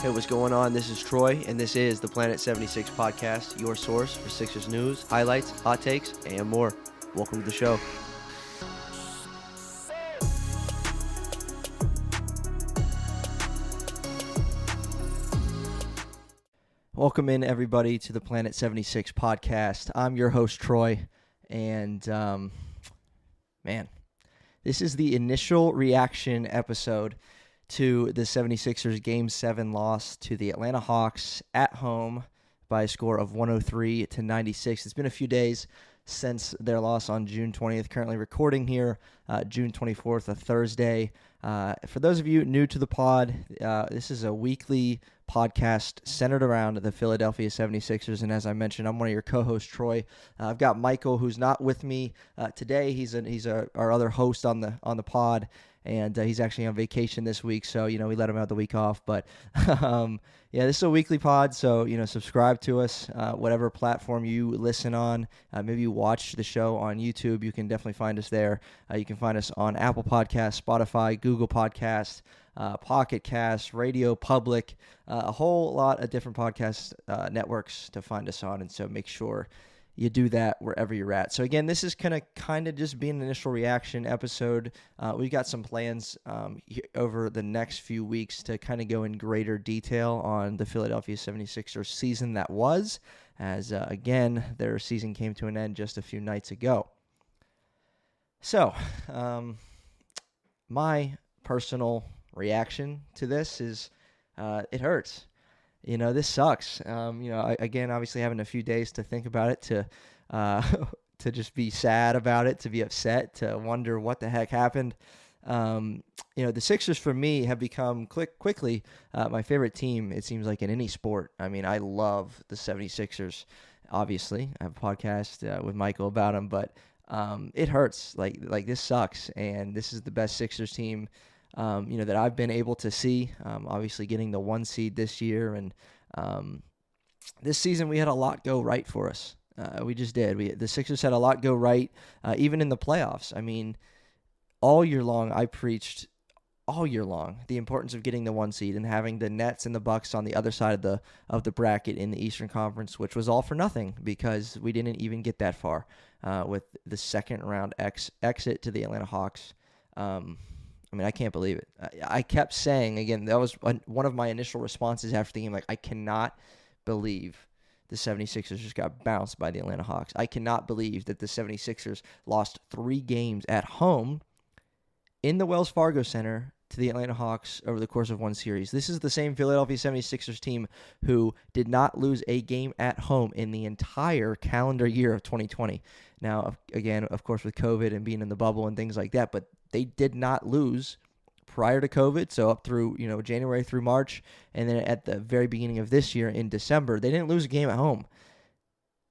Hey, what's going on? This is Troy, and this is the Planet 76 podcast, your source for Sixers news, highlights, hot takes, and more. Welcome to the show. Welcome in, everybody, to the Planet 76 podcast. I'm your host, Troy, and, this is the initial reaction episode to the 76ers Game 7 loss to the Atlanta Hawks at home by a score of 103-96. It's been a few days since their loss on June 20th. Currently recording here, June 24th, a Thursday. For those of you new to the pod, this is a weekly podcast centered around the Philadelphia 76ers, and as I mentioned, I'm one of your co-hosts, Troy. I've got Michael, who's not with me today. He's our other host on the pod, and he's actually on vacation this week, so we let him have the week off. But this is a weekly pod, so subscribe to us, whatever platform you listen on. Maybe you watch the show on YouTube. You can definitely find us there. You can find us on Apple Podcasts, Spotify, Google Podcasts, Pocket Cast, Radio Public, a whole lot of different podcast networks to find us on, and so make sure you do that wherever you're at. So again, this is gonna kind of just be an initial reaction episode. We've got some plans over the next few weeks to kind of go in greater detail on the Philadelphia 76ers season that was, as again, their season came to an end just a few nights ago. So, my personal reaction to this is it hurts. This sucks. Again, obviously having a few days to think about it, to just be sad about it, to be upset, to wonder what the heck happened. The Sixers for me have become quickly my favorite team, it seems like, in any sport. I mean, I love the 76ers, obviously. I have a podcast with Michael about them, but it hurts. Like this sucks, and this is the best Sixers team that I've been able to see. Obviously getting the 1 seed this year, and this season we had a lot go right for us. We just did. The Sixers had a lot go right, even in the playoffs. I mean, all year long I preached the importance of getting the 1 seed and having the Nets and the Bucks on the other side of the bracket in the Eastern Conference, which was all for nothing because we didn't even get that far with the second round exit to the Atlanta Hawks. I can't believe it. I kept saying, again, that was one of my initial responses after the game, I cannot believe the 76ers just got bounced by the Atlanta Hawks. I cannot believe that the 76ers lost 3 games at home in the Wells Fargo Center to the Atlanta Hawks over the course of one series. This is the same Philadelphia 76ers team who did not lose a game at home in the entire calendar year of 2020. Now, again, of course, with COVID and being in the bubble and things like that, but they did not lose prior to COVID, so up through January through March, and then at the very beginning of this year in December, they didn't lose a game at home.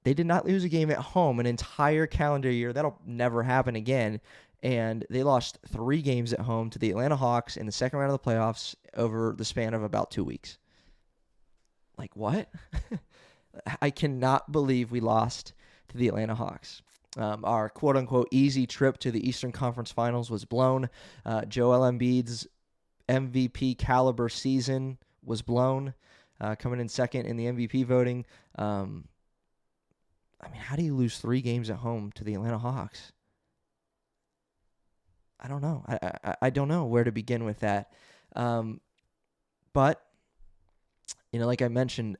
They did not lose a game at home an entire calendar year. That'll never happen again. And they lost 3 games at home to the Atlanta Hawks in the second round of the playoffs over the span of about 2 weeks. Like, what? I cannot believe we lost to the Atlanta Hawks. Our quote-unquote easy trip to the Eastern Conference Finals was blown. Joel Embiid's MVP caliber season was blown, coming in second in the MVP voting. How do you lose 3 games at home to the Atlanta Hawks? I don't know. I don't know where to begin with that. But, like I mentioned,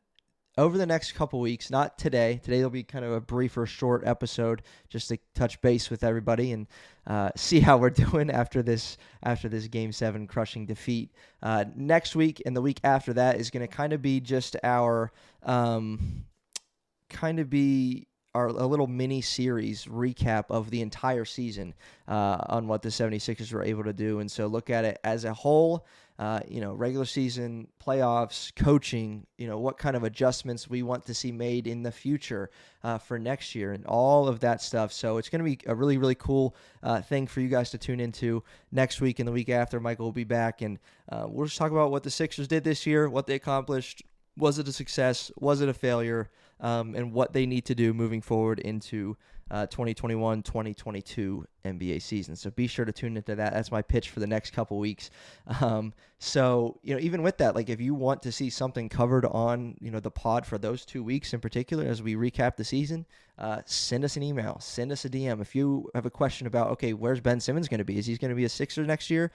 over the next couple weeks, not today. Today will be kind of a briefer, short episode just to touch base with everybody and see how we're doing after this Game 7 crushing defeat. Next week and the week after that is going to kind of be just our a little mini series recap of the entire season on what the 76ers were able to do. And so look at it as a whole, regular season, playoffs, coaching, what kind of adjustments we want to see made in the future for next year and all of that stuff. So it's going to be a really, really cool thing for you guys to tune into next week and the week after. Michael will be back, and we'll just talk about what the Sixers did this year, what they accomplished. Was it a success? Was it a failure? and what they need to do moving forward into 2021-2022 NBA season. So be sure to tune into that. That's my pitch for the next couple weeks. So, even with that, like if you want to see something covered on, the pod for those 2 weeks in particular, as we recap the season, send us an email, send us a DM. If you have a question about, okay, where's Ben Simmons going to be? Is he going to be a Sixer next year?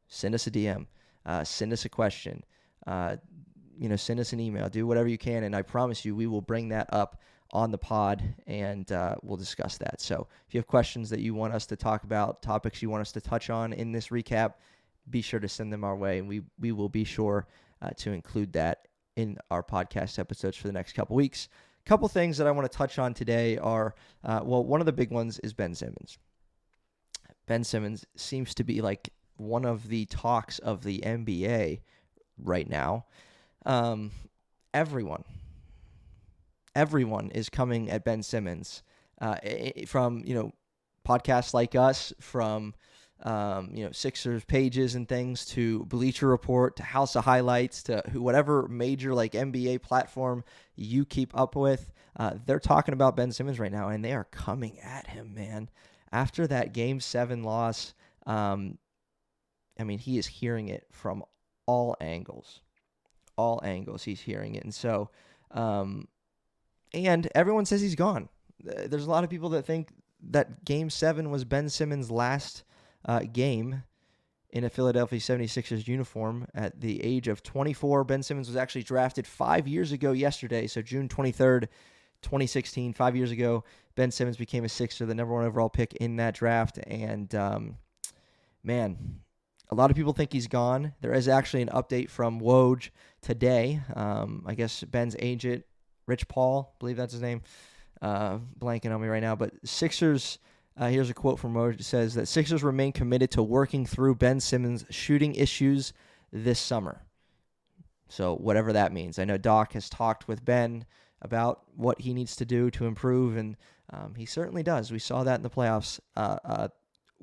Send us a DM, send us a question, send us an email, do whatever you can. And I promise you, we will bring that up on the pod, and we'll discuss that. So if you have questions that you want us to talk about, topics you want us to touch on in this recap, be sure to send them our way, and we will be sure to include that in our podcast episodes for the next couple weeks. A couple things that I want to touch on today are, one of the big ones is Ben Simmons. Ben Simmons seems to be like one of the talks of the NBA right now. Everyone is coming at Ben Simmons, from, podcasts like us, from, Sixers pages and things, to Bleacher Report, to House of Highlights, to whatever major like NBA platform you keep up with. They're talking about Ben Simmons right now, and they are coming at him, man. After that Game 7 loss, he is hearing it from all angles. All angles, he's hearing it. And so, and everyone says he's gone. There's a lot of people that think that Game 7 was Ben Simmons' last game in a Philadelphia 76ers uniform at the age of 24. Ben Simmons was actually drafted 5 years ago yesterday, so June 23rd, 2016, 5 years ago. Ben Simmons became a Sixer, the number 1 overall pick in that draft. And, a lot of people think he's gone. There is actually an update from Woj today. I guess Ben's agent, Rich Paul, I believe that's his name, blanking on me right now. But Sixers, here's a quote from Woj. It says that Sixers remain committed to working through Ben Simmons' shooting issues this summer. So whatever that means. I know Doc has talked with Ben about what he needs to do to improve, and he certainly does. We saw that in the playoffs.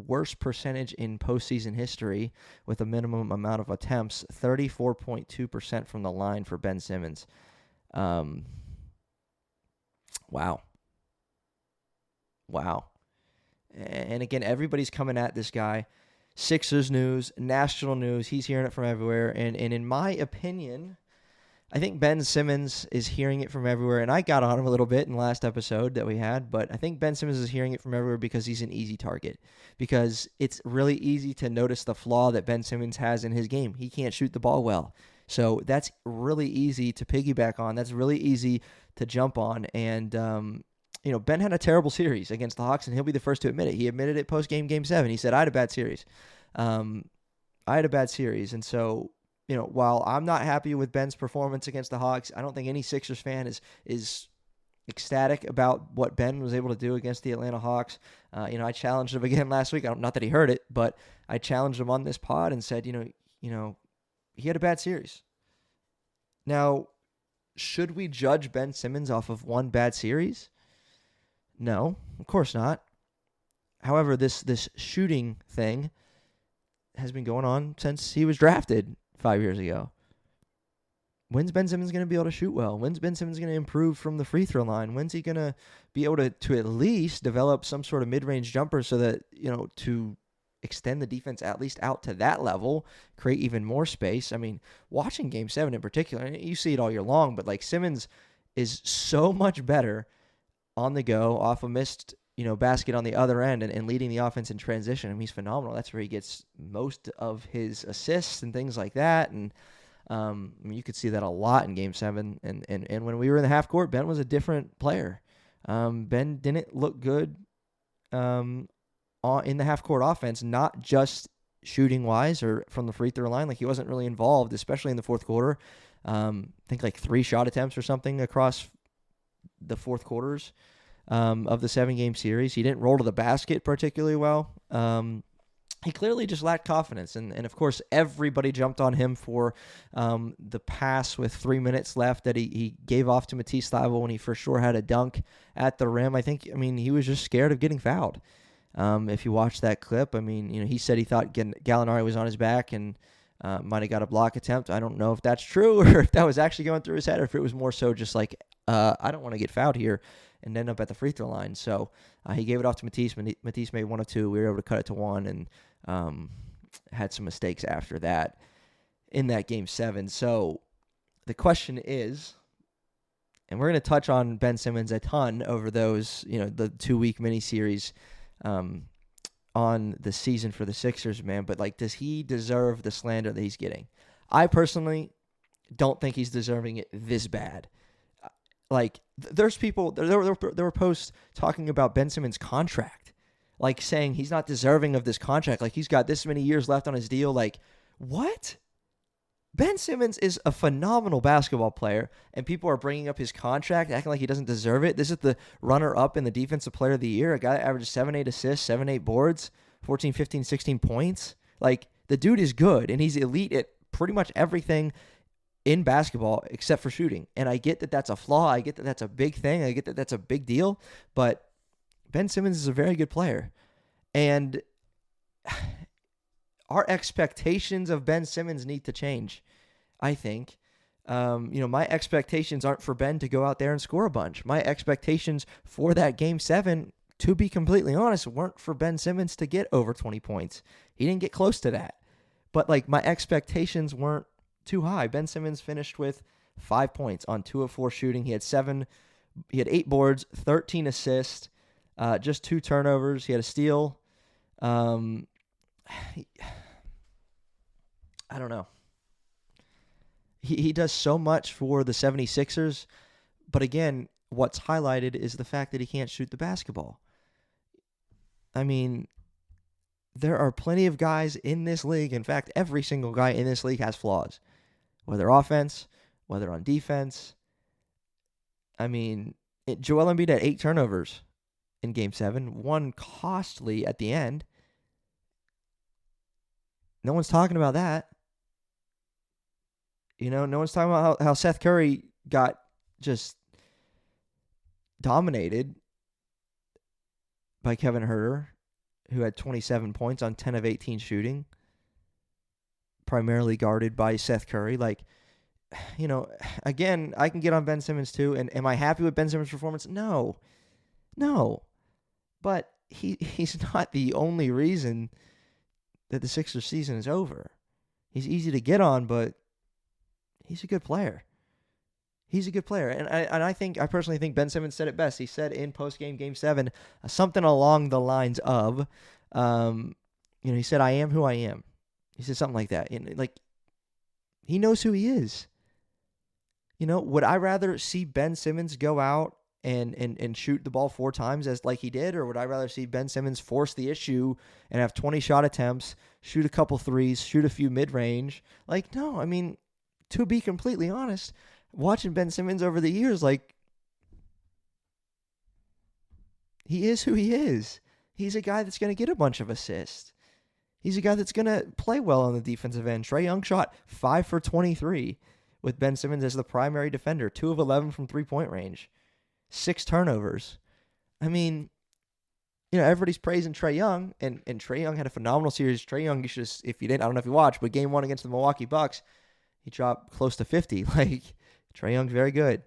Worst percentage in postseason history with a minimum amount of attempts, 34.2% from the line for Ben Simmons. Wow. And again, everybody's coming at this guy. Sixers news, national news, he's hearing it from everywhere. And in my opinion, I think Ben Simmons is hearing it from everywhere, and I got on him a little bit in the last episode that we had, but I think Ben Simmons is hearing it from everywhere because he's an easy target, because it's really easy to notice the flaw that Ben Simmons has in his game. He can't shoot the ball well. So that's really easy to piggyback on. That's really easy to jump on, and Ben had a terrible series against the Hawks, and he'll be the first to admit it. He admitted it post-game, Game 7. He said, I had a bad series. And so, while I'm not happy with Ben's performance against the Hawks, I don't think any Sixers fan is ecstatic about what Ben was able to do against the Atlanta Hawks. I challenged him again last week. Not that he heard it, but I challenged him on this pod and said, he had a bad series. Now, should we judge Ben Simmons off of one bad series? No, of course not. However, this shooting thing has been going on since he was drafted 5 years ago. When's Ben Simmons going to be able to shoot well? When's Ben Simmons going to improve from the free throw line? When's he going to be able to at least develop some sort of mid-range jumper so that, to extend the defense at least out to that level, create even more space? I mean, watching Game 7 in particular, and you see it all year long, but like Simmons is so much better on the go, off a missed basket on the other end, and leading the offense in transition. I mean, he's phenomenal. That's where he gets most of his assists and things like that. And you could see that a lot in Game 7. And when we were in the half court, Ben was a different player. Ben didn't look good in the half court offense, not just shooting wise or from the free throw line. Like, he wasn't really involved, especially in the fourth quarter. I think like 3 shot attempts or something across the fourth quarters of the 7-game series. He didn't roll to the basket particularly well. He clearly just lacked confidence. And of course, everybody jumped on him for the pass with 3 minutes left that he gave off to Matisse Thybulle when he for sure had a dunk at the rim. He was just scared of getting fouled. If you watch that clip, he said he thought Gallinari was on his back, and Might have got a block attempt. I don't know if that's true or if that was actually going through his head or if it was more so just like, I don't want to get fouled here and end up at the free throw line. So he gave it off to Matisse. Matisse made 1 of 2. We were able to cut it to 1 and had some mistakes after that in that Game 7. So the question is, and we're going to touch on Ben Simmons a ton over those, the 2-week mini-series on the season for the Sixers, man. But, does he deserve the slander that he's getting? I personally don't think he's deserving it this bad. There's people, there were posts talking about Ben Simmons' contract, saying he's not deserving of this contract. He's got this many years left on his deal. What? Ben Simmons is a phenomenal basketball player, and people are bringing up his contract, acting like he doesn't deserve it. This is the runner-up in the Defensive Player of the Year, a guy that averages 7-8 assists, 7-8 boards, 14, 15, 16 points. The dude is good, and he's elite at pretty much everything in basketball except for shooting. And I get that that's a flaw. I get that that's a big thing. I get that that's a big deal. But Ben Simmons is a very good player. And our expectations of Ben Simmons need to change, I think. My expectations aren't for Ben to go out there and score a bunch. My expectations for that Game 7, to be completely honest, weren't for Ben Simmons to get over 20 points. He didn't get close to that. But, my expectations weren't too high. Ben Simmons finished with 5 points on 2 of 4 shooting. He had 8 boards, 13 assists, just 2 turnovers. He had a steal. I don't know. He does so much for the 76ers, but again, what's highlighted is the fact that he can't shoot the basketball. I mean, there are plenty of guys in this league. In fact, every single guy in this league has flaws, whether offense, whether on defense. I mean, Joel Embiid had 8 turnovers in Game 7, 1 costly at the end. No one's talking about that. No one's talking about how Seth Curry got just dominated by Kevin Huerter, who had 27 points on 10 of 18 shooting, primarily guarded by Seth Curry. Again, I can get on Ben Simmons too. And am I happy with Ben Simmons' performance? No. But he's not the only reason that the Sixers season is over. He's easy to get on, but he's a good player. And I personally think Ben Simmons said it best. He said in post-game Game 7, something along the lines of, he said, "I am who I am." He said something like that. And he knows who he is. Would I rather see Ben Simmons go out and shoot the ball 4 times he did, or would I rather see Ben Simmons force the issue and have 20 shot attempts, shoot a couple threes, shoot a few mid-range? No, I mean, to be completely honest, watching Ben Simmons over the years, he is who he is. He's a guy that's going to get a bunch of assists. He's a guy that's going to play well on the defensive end. Trae Young shot 5 for 23 with Ben Simmons as the primary defender, 2 of 11 from three-point range, 6 turnovers. I mean, everybody's praising Trae Young, and Trae Young had a phenomenal series. Trae Young, you should, if you didn't, I don't know if you watched, but Game 1 against the Milwaukee Bucks, he dropped close to 50. Trae Young's very good.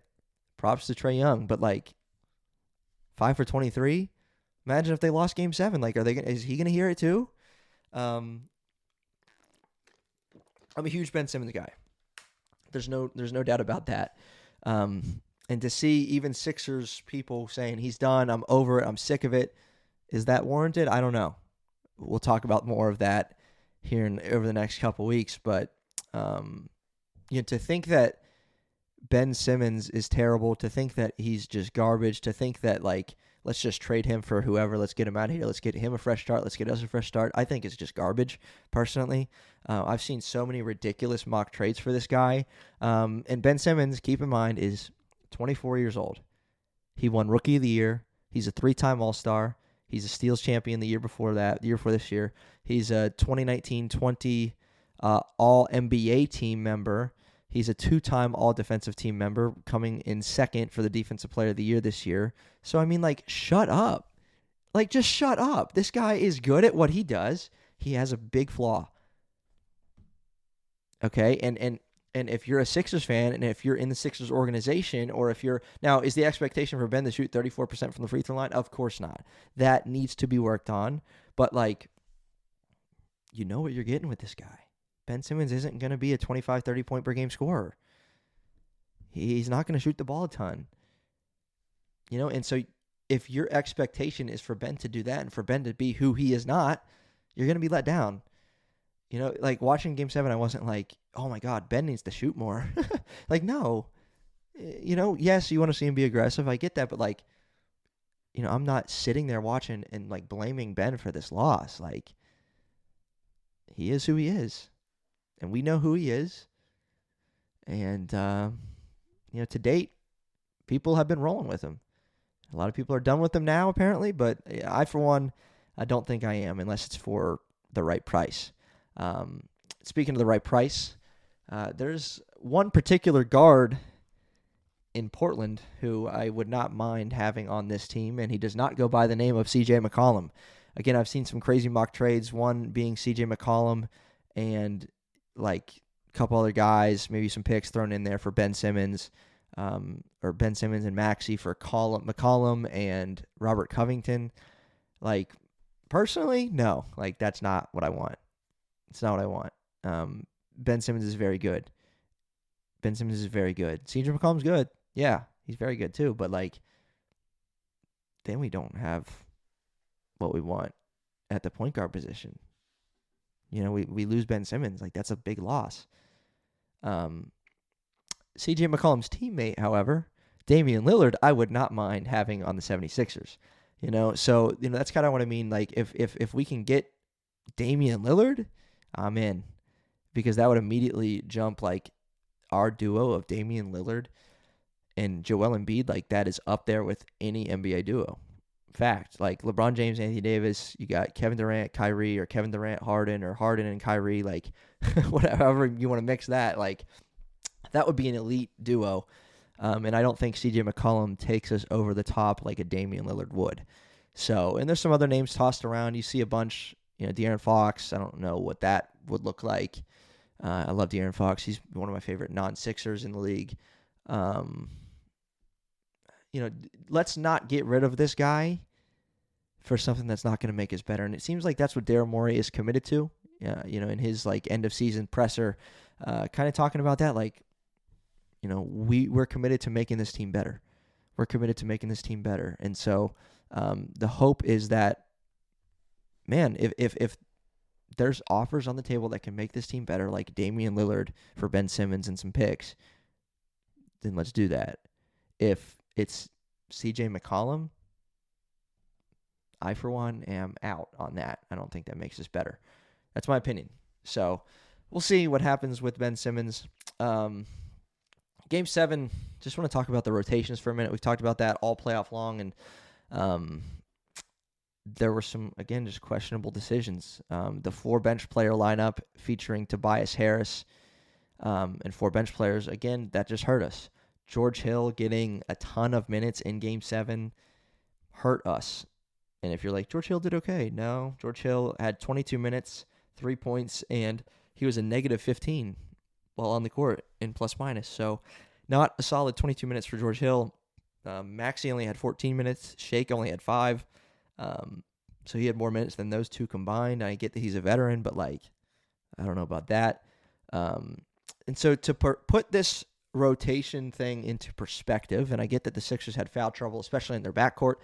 Props to Trae Young, but 5 for 23. Imagine if they lost Game 7. Is he gonna hear it too? I'm a huge Ben Simmons guy. There's no doubt about that. And to see even Sixers people saying he's done, I'm over it, I'm sick of it, is that warranted? I don't know. We'll talk about more of that here over the next couple weeks. But to think that Ben Simmons is terrible, to think that he's just garbage, to think that let's just trade him for whoever, let's get him out of here, let's get him a fresh start, let's get us a fresh start, I think it's just garbage, personally. I've seen so many ridiculous mock trades for this guy. And Ben Simmons, keep in mind, is 24 years old. He won Rookie of the Year. He's a 3-time All-Star. He's a Steals champion the year before this year. He's a 2019-20 All-NBA team member. He's a 2-time All-Defensive team member, coming in second for the Defensive Player of the Year this year. So, I mean, shut up. Just shut up. This guy is good at what he does. He has a big flaw. Okay, and if you're a Sixers fan, and if you're in the Sixers organization, or if you're now, is the expectation for Ben to shoot 34% from the free throw line? Of course not. That needs to be worked on. But like, you know what you're getting with this guy. Ben Simmons isn't going to be a 25, 30 point per game scorer. He's not going to shoot the ball a ton. And so if your expectation is for Ben to do that and for Ben to be who he is not, you're going to be let down. Like watching Game 7, I wasn't like, oh my God, Ben needs to shoot more. Like, no. Yes, you want to see him be aggressive. I get that. But like, I'm not sitting there watching and like blaming Ben for this loss. Like, he is who he is. And we know who he is. And, to date, people have been rolling with him. A lot of people are done with him now, apparently. But I, for one, I don't think I am unless it's for the right price. Speaking of the right price, there's one particular guard in Portland who I would not mind having on this team, and he does not go by the name of C.J. McCollum. Again, I've seen some crazy mock trades, one being C.J. McCollum and like a couple other guys, maybe some picks thrown in there for Ben Simmons, or Ben Simmons and Maxey for McCollum and Robert Covington. Like, personally, no. Like, that's not what I want. It's not what I want. Ben Simmons is very good. CJ McCollum's good. Yeah, he's very good too. But like, then we don't have what we want at the point guard position. We lose Ben Simmons. Like, that's a big loss. CJ McCollum's teammate, however, Damian Lillard, I would not mind having on the 76ers. So that's kind of what I mean. Like, if we can get Damian Lillard, I'm in, because that would immediately jump like our duo of Damian Lillard and Joel Embiid. Like, that is up there with any NBA duo. Fact, like LeBron James, Anthony Davis, you got Kevin Durant, Kyrie, or Kevin Durant, Harden, or Harden and Kyrie. Like, whatever you want to mix that. Like, that would be an elite duo. And I don't think CJ McCollum takes us over the top like a Damian Lillard would. So, and there's some other names tossed around. You see a bunch. De'Aaron Fox, I don't know what that would look like. I love De'Aaron Fox. He's one of my favorite non-Sixers in the league. Let's not get rid of this guy for something that's not going to make us better. And it seems like that's what Daryl Morey is committed to. In his like end of season presser, kind of talking about that. Like, we're committed to making this team better. And so the hope is that, man, if there's offers on the table that can make this team better, like Damian Lillard for Ben Simmons and some picks, then let's do that. If it's C.J. McCollum, I, for one, am out on that. I don't think that makes us better. That's my opinion. So we'll see what happens with Ben Simmons. Game 7, just want to talk about the rotations for a minute. We've talked about that all playoff long, and there were some, again, just questionable decisions. The 4 bench player lineup featuring Tobias Harris and 4 bench players, again, that just hurt us. George Hill getting a ton of minutes in Game 7 hurt us. And if you're like, George Hill did okay. No, George Hill had 22 minutes, 3 points, and he was a negative 15 while on the court in plus-minus. So not a solid 22 minutes for George Hill. Maxey only had 14 minutes. Shake only had 5. So he had more minutes than those two combined. I get that he's a veteran, but like, I don't know about that. And so to put this rotation thing into perspective, and I get that the Sixers had foul trouble, especially in their backcourt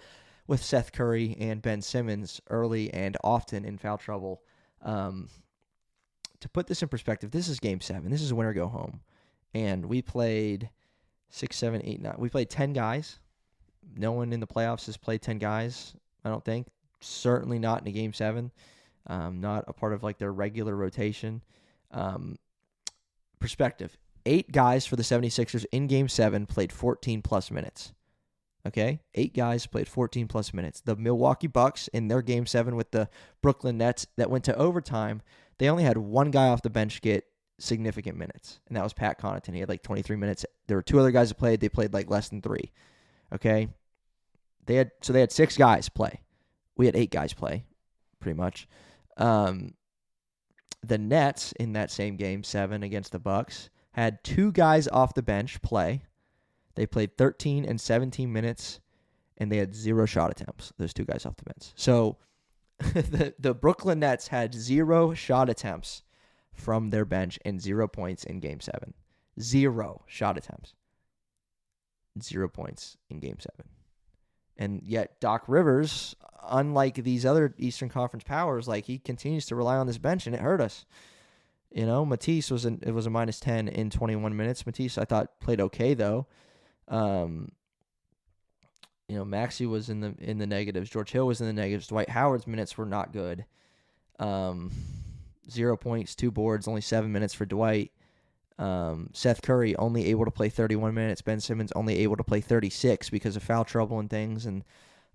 with Seth Curry and Ben Simmons early and often in foul trouble. To put this in perspective, this is Game 7. This is winner go home. And we played 6, 7, 8, 9. We played 10 guys. No one in the playoffs has played 10 guys, I don't think. Certainly not in a Game 7. Not a part of like their regular rotation. Perspective. 8 guys for the 76ers in Game 7 played 14-plus minutes. Okay? 8 guys played 14-plus minutes. The Milwaukee Bucks in their Game 7 with the Brooklyn Nets that went to overtime, they only had 1 guy off the bench get significant minutes, and that was Pat Connaughton. He had like 23 minutes. There were 2 other guys that played. They played like less than 3. Okay? They had 6 guys play. We had 8 guys play, pretty much. The Nets in that same game 7 against the Bucks had 2 guys off the bench play. They played 13 and 17 minutes, and they had 0 shot attempts, those 2 guys off the bench. So the Brooklyn Nets had 0 shot attempts from their bench and 0 points in Game 7. 0 shot attempts. 0 points in Game 7. And yet Doc Rivers, unlike these other Eastern Conference powers, like, he continues to rely on this bench, and it hurt us. You know, Matisse was a minus 10 in 21 minutes. Matisse, I thought, played okay though. You know, Maxey was in the negatives. George Hill was in the negatives. Dwight Howard's minutes were not good. 0 points, 2 boards, only 7 minutes for Dwight. Seth Curry only able to play 31 minutes. Ben Simmons only able to play 36 because of foul trouble and things. And,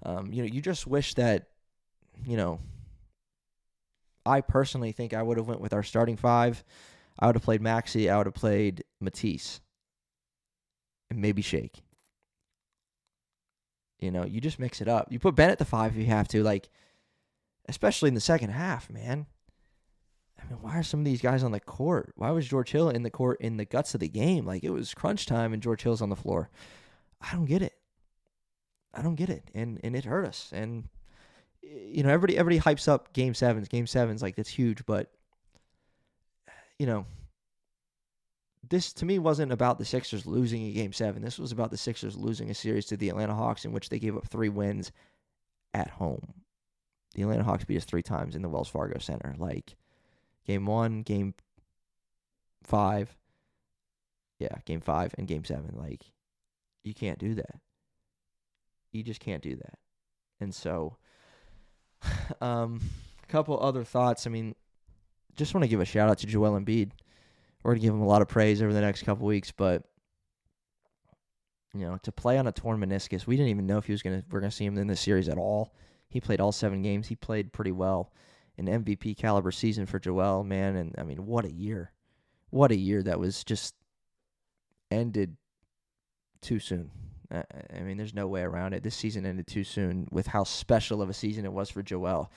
you know, you just wish that, you know, I personally think I would have went with our starting 5. I would have played Maxey. I would have played Matisse. And maybe Shake. You know, you just mix it up. You put Ben at the 5 if you have to, like, especially in the second half, man. I mean, why are some of these guys on the court? Why was George Hill in the court in the guts of the game? Like, it was crunch time and George Hill's on the floor. I don't get it. And it hurt us. And, you know, everybody hypes up Game 7s. Game 7s, like, that's huge. But, you know, this to me wasn't about the Sixers losing a Game 7. This was about the Sixers losing a series to the Atlanta Hawks in which they gave up 3 wins at home. The Atlanta Hawks beat us 3 times in the Wells Fargo Center. Like, Game 1, Game 5. Yeah, Game 5 and Game 7. Like, you can't do that. You just can't do that. And so, a couple other thoughts. I mean, just want to give a shout out to Joel Embiid. We're going to give him a lot of praise over the next couple weeks, but, you know, to play on a torn meniscus, we didn't even know if we're going to see him in this series at all. He played all 7 games. He played pretty well. An MVP caliber season for Joel, man. And I mean, what a year. What a year that was just ended too soon. I mean, there's no way around it. This season ended too soon with how special of a season it was for Joel.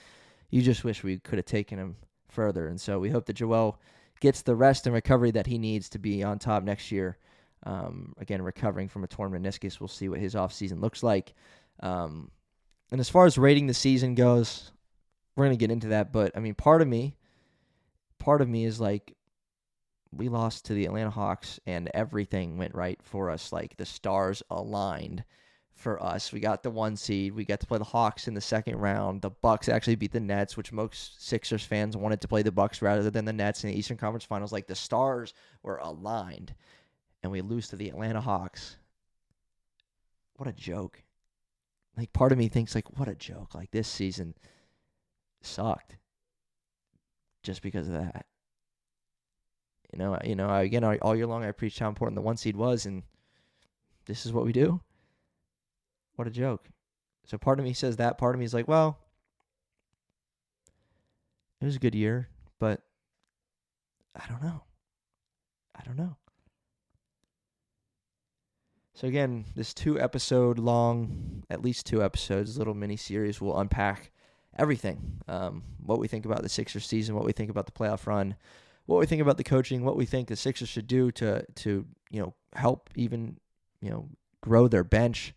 You just wish we could have taken him further. And so we hope that Joel gets the rest and recovery that he needs to be on top next year. Again, recovering from a torn meniscus. We'll see what his offseason looks like. And as far as rating the season goes, we're going to get into that, but I mean, part of me is like, we lost to the Atlanta Hawks and everything went right for us. Like, the stars aligned for us. We got the 1 seed. We got to play the Hawks in the second round. The Bucks actually beat the Nets, which most Sixers fans wanted to play the Bucks rather than the Nets in the Eastern Conference Finals. Like, the stars were aligned, and we lose to the Atlanta Hawks. What a joke. Like, part of me thinks, like, what a joke. Like, this season sucked just because of that. You know, again, all year long I preached how important the 1 seed was, and this is what we do. What a joke. So part of me says that. Part of me is like, well, it was a good year, but I don't know. So again, this 2-episode long, at least 2 episodes, little mini series will unpack everything. What we think about the Sixers season, what we think about the playoff run, what we think about the coaching, what we think the Sixers should do to you know, help even, you know, grow their bench,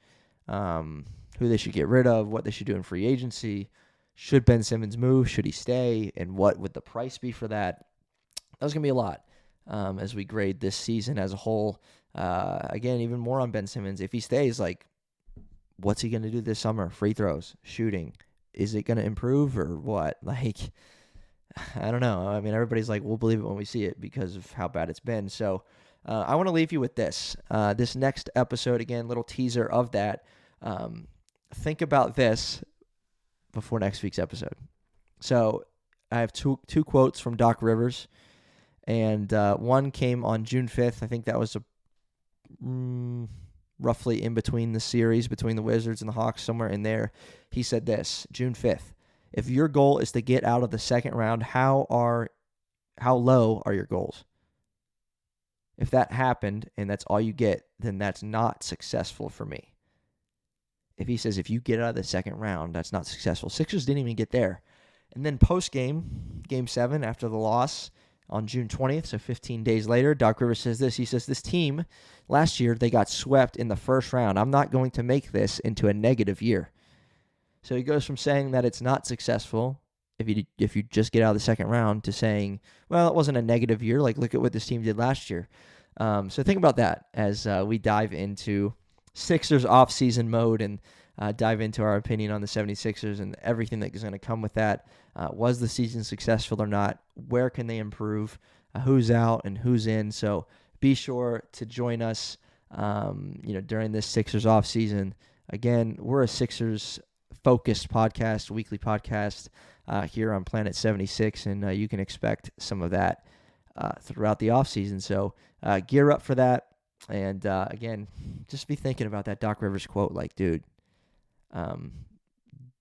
who they should get rid of, what they should do in free agency. Should Ben Simmons move? Should he stay? And what would the price be for that? That was going to be a lot as we grade this season as a whole. Again, even more on Ben Simmons. If he stays, like, what's he going to do this summer? Free throws, shooting. Is it going to improve or what? Like, I don't know. I mean, everybody's like, we'll believe it when we see it because of how bad it's been. So I want to leave you with this. This next episode, again, little teaser of that. Think about this before next week's episode. So I have two quotes from Doc Rivers, and one came on June 5th. I think that was roughly in between the series, between the Wizards and the Hawks, somewhere in there. He said this, June 5th. If your goal is to get out of the second round, how low are your goals? If that happened and that's all you get, then that's not successful for me. If he says if you get out of the second round, that's not successful. Sixers didn't even get there. And then post-game, Game 7, after the loss on June 20th, so 15 days later, Doc Rivers says this. He says, this team, last year, they got swept in the first round. I'm not going to make this into a negative year. So he goes from saying that it's not successful if you just get out of the second round to saying, well, it wasn't a negative year. Like, look at what this team did last year. So think about that as we dive into Sixers offseason mode and dive into our opinion on the 76ers and everything that is going to come with that. Was the season successful or not? Where can they improve? Who's out and who's in? So be sure to join us during this Sixers offseason. Again, we're a Sixers-focused podcast, weekly podcast here on Planet 76, and you can expect some of that throughout the offseason. So gear up for that. And again, just be thinking about that Doc Rivers quote, like, dude,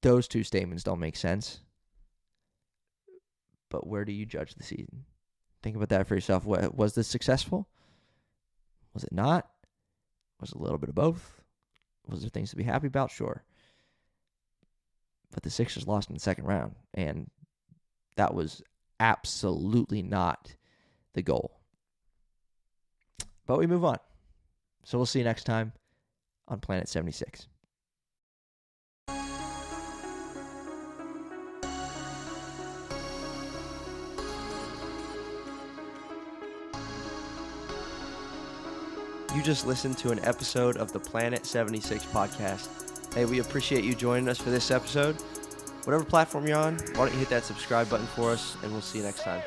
those two statements don't make sense. But where do you judge the season? Think about that for yourself. Was this successful? Was it not? Was it a little bit of both? Was there things to be happy about? Sure. But the Sixers lost in the second round, and that was absolutely not the goal. But we move on. So we'll see you next time on Planet 76. You just listened to an episode of the Planet 76 podcast. Hey, we appreciate you joining us for this episode. Whatever platform you're on, why don't you hit that subscribe button for us, and we'll see you next time.